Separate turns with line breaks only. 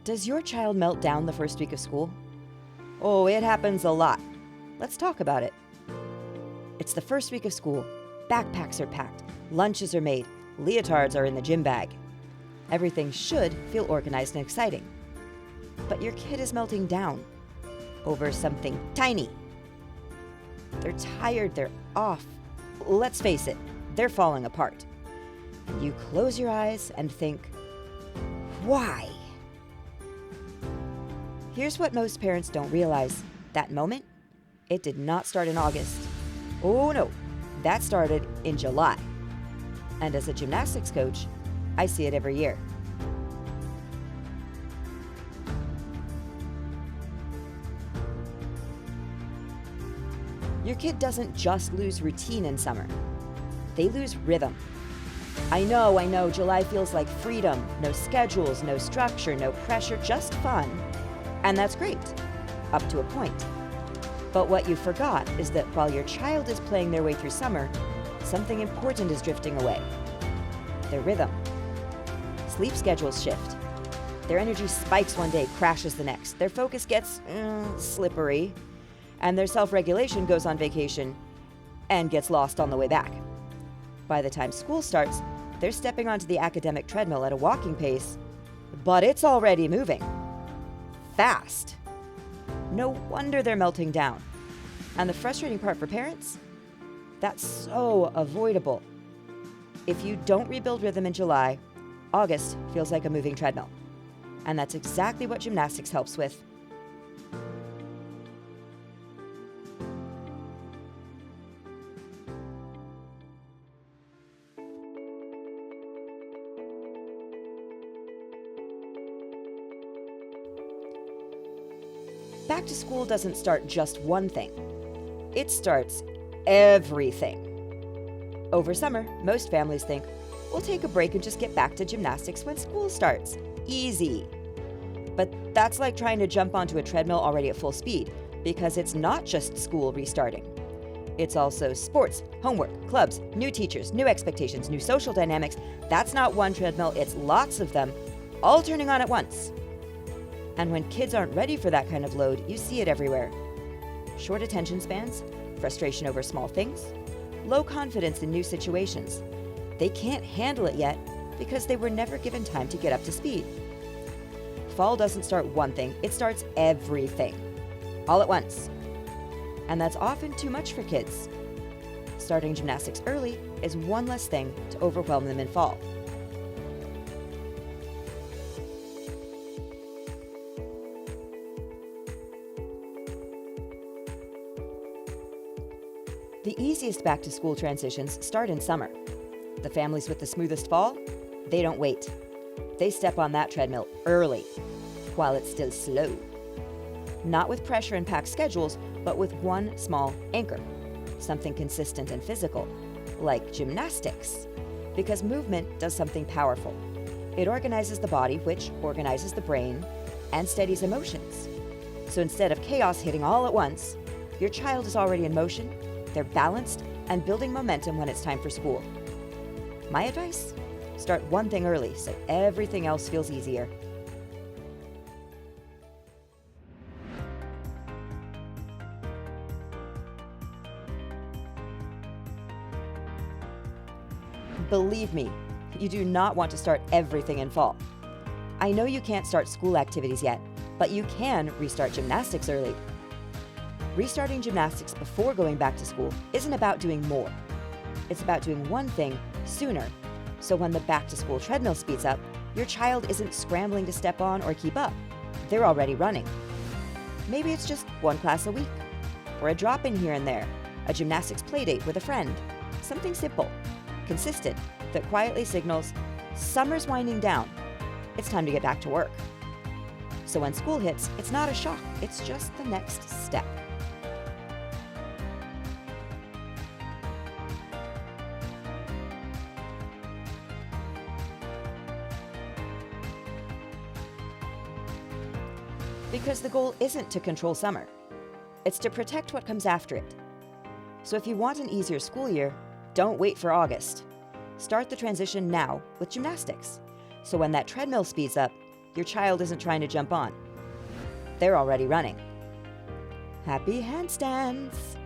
Does your child melt down the first week of school? Oh, it happens a lot. Let's talk about it. It's the first week of school. Backpacks are packed. Lunches are made. Leotards are in the gym bag. Everything should feel organized and exciting. But your kid is melting down over something tiny. They're tired. They're off. Let's face it, they're falling apart. You close your eyes and think, why? Here's what most parents don't realize. That moment, it did not start in August. Oh no, that started in July. And as a gymnastics coach, I see it every year. Your kid doesn't just lose routine in summer. They lose rhythm. I know, July feels like freedom. No schedules, no structure, no pressure, just fun. And that's great, up to a point. But what you forgot is that while your child is playing their way through summer, something important is drifting away. Their rhythm. Sleep schedules shift. Their energy spikes one day, crashes the next. Their focus gets slippery, and their self-regulation goes on vacation and gets lost on the way back. By the time school starts, they're stepping onto the academic treadmill at a walking pace, but it's already moving. Fast. No wonder they're melting down. And the frustrating part for parents? That's so avoidable. If you don't rebuild rhythm in July, August feels like a moving treadmill. And that's exactly what gymnastics helps with. Back to school doesn't start just one thing. It starts everything. Over summer, most families think, we'll take a break and just get back to gymnastics when school starts. Easy. But that's like trying to jump onto a treadmill already at full speed, because it's not just school restarting. It's also sports, homework, clubs, new teachers, new expectations, new social dynamics. That's not one treadmill, it's lots of them, all turning on at once. And when kids aren't ready for that kind of load, you see it everywhere. Short attention spans, frustration over small things, low confidence in new situations. They can't handle it yet because they were never given time to get up to speed. Fall doesn't start one thing, it starts everything, all at once. And that's often too much for kids. Starting gymnastics early is one less thing to overwhelm them in fall. The easiest back-to-school transitions start in summer. The families with the smoothest fall, they don't wait. They step on that treadmill early, while it's still slow. Not with pressure and packed schedules, but with one small anchor, something consistent and physical, like gymnastics. Because movement does something powerful. It organizes the body, which organizes the brain, and steadies emotions. So instead of chaos hitting all at once, your child is already in motion, they're balanced, and building momentum when it's time for school. My advice? Start one thing early so everything else feels easier. Believe me, you do not want to start everything in fall. I know you can't start school activities yet, but you can restart gymnastics early. Restarting gymnastics before going back to school isn't about doing more. It's about doing one thing sooner, so when the back-to-school treadmill speeds up, your child isn't scrambling to step on or keep up. They're already running. Maybe it's just one class a week, or a drop-in here and there, a gymnastics playdate with a friend. Something simple, consistent, that quietly signals, summer's winding down. It's time to get back to work. So when school hits, it's not a shock, it's just the next step. Because the goal isn't to control summer. It's to protect what comes after it. So if you want an easier school year, don't wait for August. Start the transition now with gymnastics. So when that treadmill speeds up, your child isn't trying to jump on. They're already running. Happy handstands!